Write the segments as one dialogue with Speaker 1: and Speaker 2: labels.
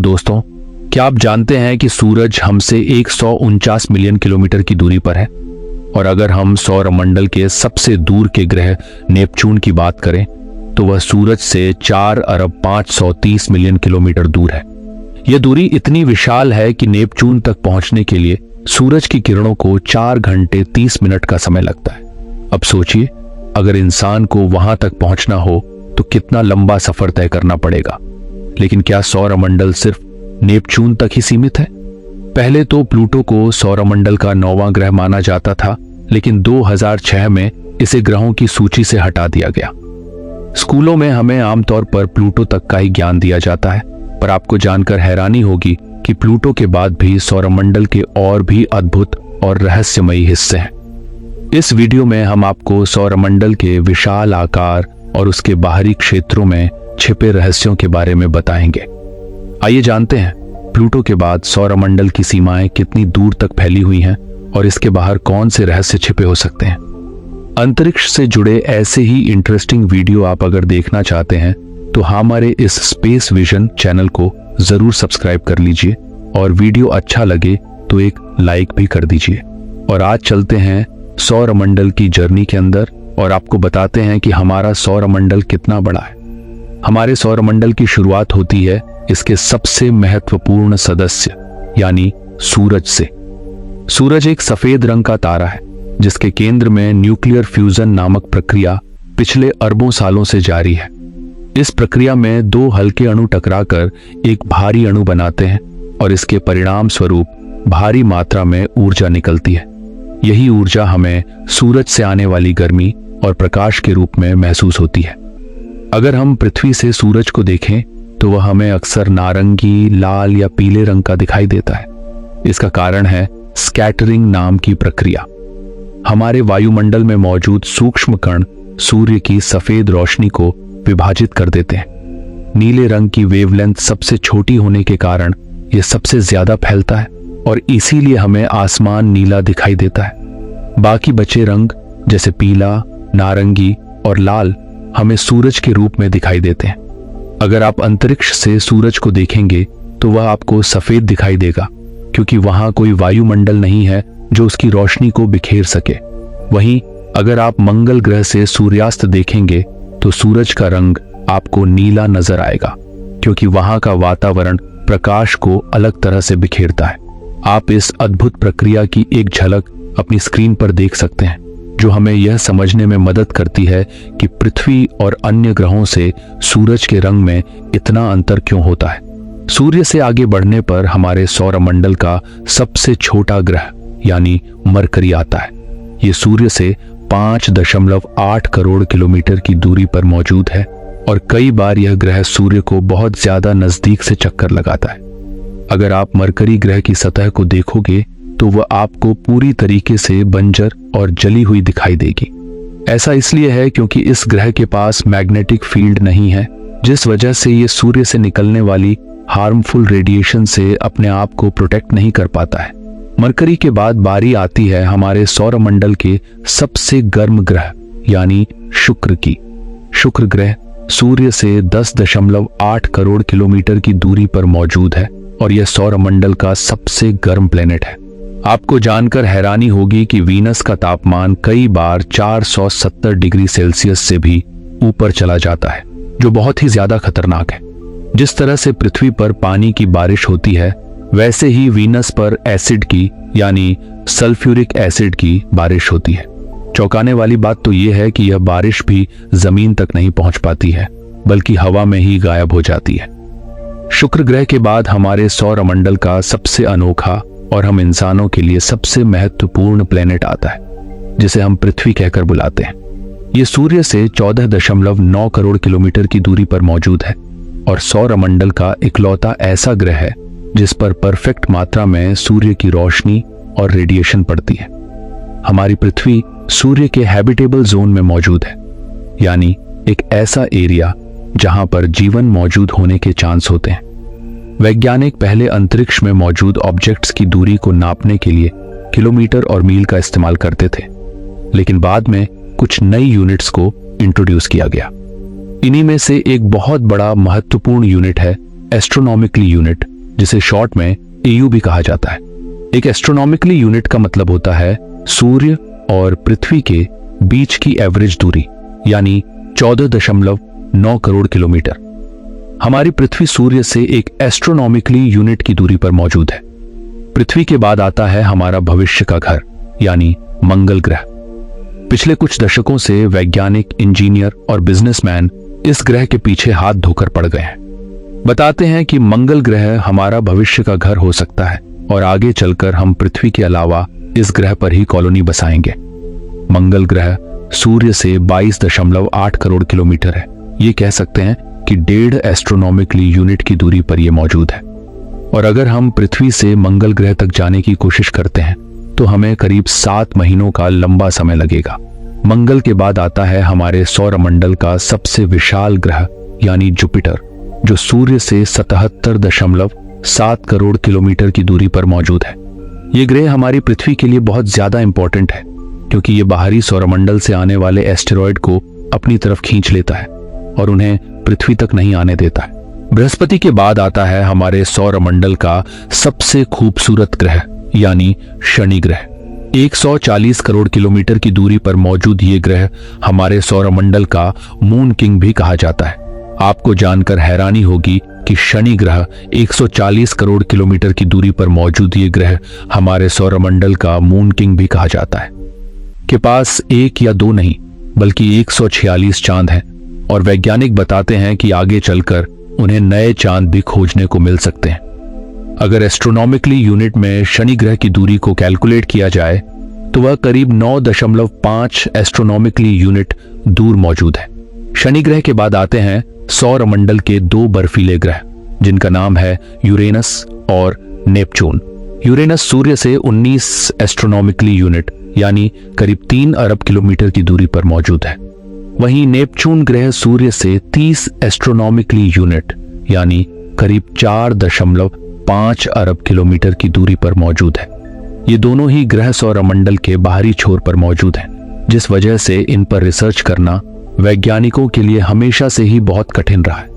Speaker 1: दोस्तों, क्या आप जानते हैं कि सूरज हमसे 149 मिलियन किलोमीटर की दूरी पर है। और अगर हम सौरमंडल के सबसे दूर के ग्रह नेपच्यून की बात करें तो वह सूरज से 4 अरब 530 मिलियन किलोमीटर दूर है। यह दूरी इतनी विशाल है कि नेपच्यून तक पहुंचने के लिए सूरज की किरणों को 4 घंटे 30 मिनट का समय लगता है। अब सोचिए, अगर इंसान को वहां तक पहुंचना हो तो कितना लंबा सफर तय करना पड़ेगा। लेकिन क्या सौरमंडल सिर्फ नेपच्यून तक ही सीमित है? पहले तो प्लूटो को सौरमंडल का 9वां ग्रह माना जाता था, लेकिन 2006 में इसे ग्रहों की सूची से हटा दिया गया। स्कूलों में हमें आमतौर पर प्लूटो तक का ही ज्ञान दिया जाता है, पर आपको जानकर हैरानी होगी कि प्लूटो के बाद भी सौरमंडल के और भी अद्भुत और रहस्यमयी हिस्से हैं। इस वीडियो में हम आपको सौरमंडल के विशाल आकार और उसके बाहरी क्षेत्रों में छिपे रहस्यों के बारे में बताएंगे। आइए जानते हैं, प्लूटो के बाद सौरमंडल की सीमाएं कितनी दूर तक फैली हुई हैं और इसके बाहर कौन से रहस्य छिपे हो सकते हैं। अंतरिक्ष से जुड़े ऐसे ही इंटरेस्टिंग वीडियो आप अगर देखना चाहते हैं तो हमारे इस स्पेस विजन चैनल को जरूर सब्सक्राइब कर लीजिए और वीडियो अच्छा लगे तो एक लाइक भी कर दीजिए। और आज चलते हैं सौरमंडल की जर्नी के अंदर और आपको बताते हैं कि हमारा सौरमंडल कितना बड़ा है। हमारे सौरमंडल की शुरुआत होती है इसके सबसे महत्वपूर्ण सदस्य यानी सूरज से। सूरज एक सफेद रंग का तारा है जिसके केंद्र में न्यूक्लियर फ्यूजन नामक प्रक्रिया पिछले अरबों सालों से जारी है। इस प्रक्रिया में 2 हल्के अणु टकराकर एक भारी अणु बनाते हैं और इसके परिणाम स्वरूप भारी मात्रा में ऊर्जा निकलती है। यही ऊर्जा हमें सूरज से आने वाली गर्मी और प्रकाश के रूप में महसूस होती है। अगर हम पृथ्वी से सूरज को देखें तो वह हमें अक्सर नारंगी, लाल या पीले रंग का दिखाई देता है। इसका कारण है स्कैटरिंग नाम की प्रक्रिया। हमारे वायुमंडल में मौजूद सूक्ष्म कण सूर्य की सफेद रोशनी को विभाजित कर देते हैं। नीले रंग की वेवलेंथ सबसे छोटी होने के कारण यह सबसे ज्यादा फैलता है और इसीलिए हमें आसमान नीला दिखाई देता है। बाकी बचे रंग जैसे पीला, नारंगी और लाल हमें सूरज के रूप में दिखाई देते हैं। अगर आप अंतरिक्ष से सूरज को देखेंगे तो वह आपको सफेद दिखाई देगा क्योंकि वहां कोई वायुमंडल नहीं है जो उसकी रोशनी को बिखेर सके। वहीं अगर आप मंगल ग्रह से सूर्यास्त देखेंगे तो सूरज का रंग आपको नीला नजर आएगा क्योंकि वहां का वातावरण प्रकाश को अलग तरह से बिखेरता है। आप इस अद्भुत प्रक्रिया की एक झलक अपनी स्क्रीन पर देख सकते हैं जो हमें यह समझने में मदद करती है कि पृथ्वी और अन्य ग्रहों से सूरज के रंग में इतना अंतर क्यों होता है। सूर्य से आगे बढ़ने पर हमारे सौरमंडल का सबसे छोटा ग्रह यानी मरकरी आता है। ये सूर्य से 5.8 करोड़ किलोमीटर की दूरी पर मौजूद है और कई बार यह ग्रह सूर्य को बहुत ज्यादा नजदीक से चक्कर लगाता है। अगर आप मरकरी ग्रह की सतह को देखोगे तो वह आपको पूरी तरीके से बंजर और जली हुई दिखाई देगी। ऐसा इसलिए है क्योंकि इस ग्रह के पास मैग्नेटिक फील्ड नहीं है, जिस वजह से ये सूर्य से निकलने वाली हार्मफुल रेडिएशन से अपने आप को प्रोटेक्ट नहीं कर पाता है। मरकरी के बाद बारी आती है हमारे सौरमंडल के सबसे गर्म ग्रह यानी शुक्र की। शुक्र ग्रह सूर्य से 10.8 करोड़ किलोमीटर की दूरी पर मौजूद है और यह सौरमंडल का सबसे गर्म प्लेनेट है। आपको जानकर हैरानी होगी कि वीनस का तापमान कई बार 470 डिग्री सेल्सियस से भी ऊपर चला जाता है, जो बहुत ही ज्यादा खतरनाक है। जिस तरह से पृथ्वी पर पानी की बारिश होती है, वैसे ही वीनस पर एसिड की यानी सल्फ्यूरिक एसिड की बारिश होती है। चौंकाने वाली बात तो यह है कि यह बारिश भी जमीन तक नहीं पहुंच पाती है, बल्कि हवा में ही गायब हो जाती है। शुक्र ग्रह के बाद हमारे सौरमंडल का सबसे अनोखा और हम इंसानों के लिए सबसे महत्वपूर्ण प्लेनेट आता है, जिसे हम पृथ्वी कहकर बुलाते हैं। यह सूर्य से 14.9 करोड़ किलोमीटर की दूरी पर मौजूद है और सौरमंडल का इकलौता ऐसा ग्रह है जिस पर परफेक्ट मात्रा में सूर्य की रोशनी और रेडिएशन पड़ती है। हमारी पृथ्वी सूर्य के हैबिटेबल जोन में मौजूद है, यानी एक ऐसा एरिया जहां पर जीवन मौजूद होने के चांस होते हैं। वैज्ञानिक पहले अंतरिक्ष में मौजूद ऑब्जेक्ट्स की दूरी को नापने के लिए किलोमीटर और मील का इस्तेमाल करते थे, लेकिन बाद में कुछ नई यूनिट्स को इंट्रोड्यूस किया गया। इन्हीं में से एक बहुत बड़ा महत्वपूर्ण यूनिट है एस्ट्रोनॉमिकल यूनिट जिसे शॉर्ट में एयू भी कहा जाता है। एक एस्ट्रोनॉमिकली यूनिट का मतलब होता है सूर्य और पृथ्वी के बीच की एवरेज दूरी, यानी 14.9 करोड़ किलोमीटर। हमारी पृथ्वी सूर्य से एक एस्ट्रोनॉमिकली यूनिट की दूरी पर मौजूद है। पृथ्वी के बाद आता है हमारा भविष्य का घर, यानी मंगल ग्रह। पिछले कुछ दशकों से वैज्ञानिक, इंजीनियर और बिजनेसमैन इस ग्रह के पीछे हाथ धोकर पड़ गए हैं। बताते हैं कि मंगल ग्रह हमारा भविष्य का घर हो सकता है और आगे चलकर हम पृथ्वी के अलावा इस ग्रह पर ही कॉलोनी बसाएंगे। मंगल ग्रह सूर्य से 22.8 करोड़ किलोमीटर है। ये कह सकते हैं कि 1.5 एस्ट्रोनॉमिकली यूनिट की दूरी पर यह मौजूद है। और अगर हम पृथ्वी से मंगल ग्रह तक जाने की कोशिश करते हैं तो हमें करीब 7 महीनों का लंबा समय लगेगा। मंगल के बाद आता है हमारे सौरमंडल का सबसे विशाल ग्रह, यानी जुपिटर, जो सूर्य से 77.7 करोड़ किलोमीटर की दूरी पर मौजूद है। ये ग्रह हमारी पृथ्वी के लिए बहुत ज्यादा इंपॉर्टेंट है, क्योंकि ये बाहरी सौरमंडल से आने वाले एस्टेरॉयड को अपनी तरफ खींच लेता है और उन्हें पृथ्वी तक नहीं आने देता है। बृहस्पति के बाद आता है हमारे सौरमंडल का सबसे खूबसूरत ग्रह, यानी शनि ग्रह। 140 करोड़ किलोमीटर की दूरी पर मौजूद ये ग्रह हमारे सौरमंडल का मून किंग भी कहा जाता है। आपको जानकर हैरानी होगी कि शनि ग्रह 140 करोड़ किलोमीटर की दूरी पर मौजूद ये ग्रह हमारे सौरमंडल का मून किंग भी कहा जाता है। के पास 1 या 2 नहीं बल्कि 146 चांद हैं और वैज्ञानिक बताते हैं कि आगे चलकर उन्हें नए चांद भी खोजने को मिल सकते हैं। अगर एस्ट्रोनॉमिकली यूनिट में शनि ग्रह की दूरी को कैलकुलेट किया जाए तो वह करीब 9.5 एस्ट्रोनॉमिकली यूनिट दूर मौजूद है। शनि ग्रह के बाद आते हैं सौरमंडल के 2 बर्फीले ग्रह, जिनका नाम है यूरेनस और नेपच्यून। यूरेनस सूर्य से 19 एस्ट्रोनॉमिकली यूनिट यानी करीब 3 अरब किलोमीटर की दूरी पर मौजूद है। वहीं नेपच्यून ग्रह सूर्य से 30 एस्ट्रोनॉमिकली यूनिट यानी करीब 4.5 अरब किलोमीटर की दूरी पर मौजूद है। ये दोनों ही ग्रह सौरमंडल के बाहरी छोर पर मौजूद हैं, जिस वजह से इन पर रिसर्च करना वैज्ञानिकों के लिए हमेशा से ही बहुत कठिन रहा है।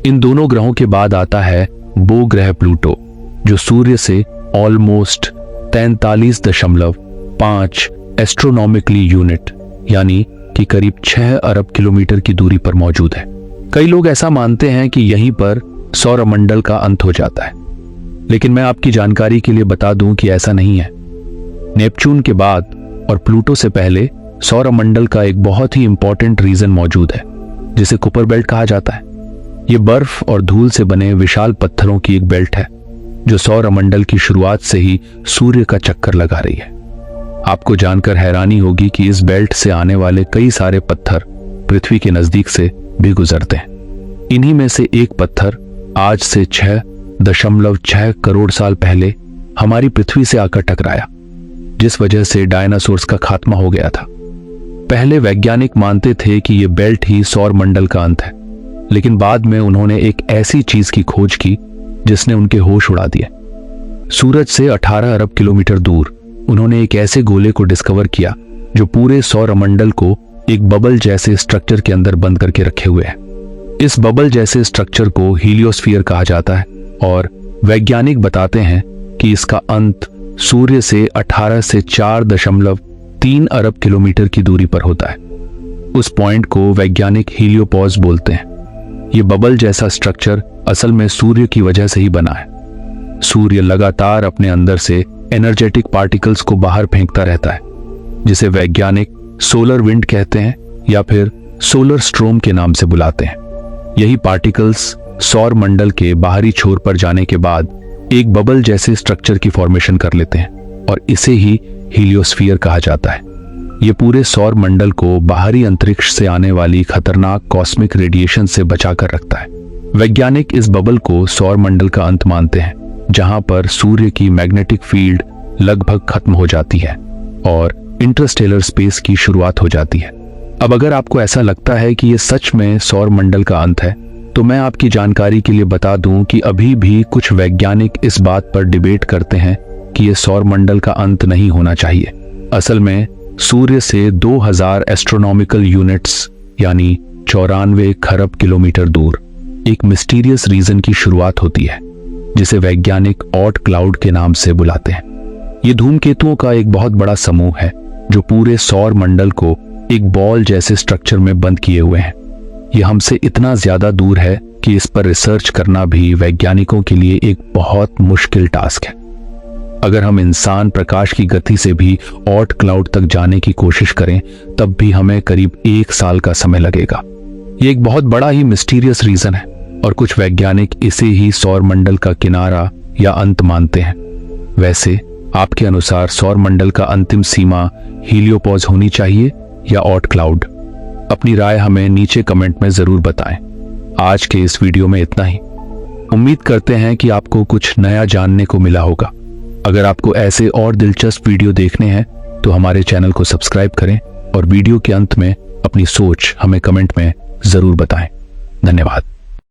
Speaker 1: इन दोनों ग्रहों के बाद आता है वो ग्रह प्लूटो, जो सूर्य से ऑलमोस्ट 43.5 एस्ट्रोनॉमिकली यूनिट यानी कि करीब 6 अरब किलोमीटर की दूरी पर मौजूद है। कई लोग ऐसा मानते हैं कि यहीं पर सौरमंडल का अंत हो जाता है, लेकिन मैं आपकी जानकारी के लिए बता दूं कि ऐसा नहीं है। नेपच्यून के बाद और प्लूटो से पहले सौरमंडल का एक बहुत ही इंपॉर्टेंट रीजन मौजूद है, जिसे कुपर बेल्ट कहा जाता है। यह बर्फ और धूल से बने विशाल पत्थरों की एक बेल्ट है, जो सौरमंडल की शुरुआत से ही सूर्य का चक्कर लगा रही है। आपको जानकर हैरानी होगी कि इस बेल्ट से आने वाले कई सारे पत्थर पृथ्वी के नजदीक से भी गुजरते हैं। इन्हीं में से एक पत्थर आज से 6.6 करोड़ साल पहले हमारी पृथ्वी से आकर टकराया, जिस वजह से डायनासोर्स का खात्मा हो गया था। पहले वैज्ञानिक मानते थे कि यह बेल्ट ही सौरमंडल का अंत है, लेकिन बाद में उन्होंने एक ऐसी चीज की खोज की जिसने उनके होश उड़ा दिए। सूरज से 18 अरब किलोमीटर दूर उन्होंने एक ऐसे गोले को डिस्कवर किया जो पूरे सौरमंडल को एक बबल जैसे स्ट्रक्चर के अंदर बंद करके रखे हुए है। इस बबल जैसे स्ट्रक्चर को हीलियोस्फीयर कहा जाता है और वैज्ञानिक बताते हैं कि इसका अंत सूर्य से 18 से 4.3 अरब किलोमीटर की दूरी पर होता है। उस पॉइंट को वैज्ञानिक हीलियोपॉज बोलते हैं। ये बबल जैसा स्ट्रक्चर असल में सूर्य की वजह से ही बना है। सूर्य लगातार अपने अंदर से एनर्जेटिक पार्टिकल्स को बाहर फेंकता रहता है, जिसे वैज्ञानिक सोलर विंड कहते हैं या फिर सोलर स्ट्रोम के नाम से बुलाते हैं। यही पार्टिकल्स सौर मंडल के बाहरी छोर पर जाने के बाद एक बबल जैसे स्ट्रक्चर की फॉर्मेशन कर लेते हैं और इसे ही हीलियोस्फीयर कहा जाता है। ये पूरे सौर मंडल को बाहरी अंतरिक्ष से आने वाली खतरनाक कॉस्मिक रेडिएशन से बचाकर रखता है। वैज्ञानिक इस बबल को सौर मंडल का अंत मानते हैं, जहां पर सूर्य की मैग्नेटिक फील्ड लगभग खत्म हो जाती है और इंटरस्टेलर स्पेस की शुरुआत हो जाती है। अब अगर आपको ऐसा लगता है कि यह सच में सौर मंडल का अंत है, तो मैं आपकी जानकारी के लिए बता दूं कि अभी भी कुछ वैज्ञानिक इस बात पर डिबेट करते हैं कि यह सौर मंडल का अंत नहीं होना चाहिए। असल में सूर्य से 2000 एस्ट्रोनॉमिकल यूनिट्स यानी 94 खरब किलोमीटर दूर एक मिस्टीरियस रीजन की शुरुआत होती है। जिसे वैज्ञानिक ऑट क्लाउड के नाम से बुलाते हैं। ये धूमकेतुओं का एक बहुत बड़ा समूह है जो पूरे सौर मंडल को एक बॉल जैसे स्ट्रक्चर में बंद किए हुए हैं। ये हमसे इतना ज्यादा दूर है कि इस पर रिसर्च करना भी वैज्ञानिकों के लिए एक बहुत मुश्किल टास्क है। अगर हम इंसान प्रकाश की गति से भी ऑट क्लाउड तक जाने की कोशिश करें तब भी हमें करीब 1 साल का समय लगेगा। ये एक बहुत बड़ा ही मिस्टीरियस रीजन है और कुछ वैज्ञानिक इसे ही सौर मंडल का किनारा या अंत मानते हैं। वैसे आपके अनुसार सौर मंडल का अंतिम सीमा हीलियोपॉज होनी चाहिए या ऑट क्लाउड? अपनी राय हमें नीचे कमेंट में जरूर बताएं। आज के इस वीडियो में इतना ही। उम्मीद करते हैं कि आपको कुछ नया जानने को मिला होगा। अगर आपको ऐसे और दिलचस्प वीडियो देखने हैं तो हमारे चैनल को सब्सक्राइब करें और वीडियो के अंत में अपनी सोच हमें कमेंट में जरूर बताएं। धन्यवाद।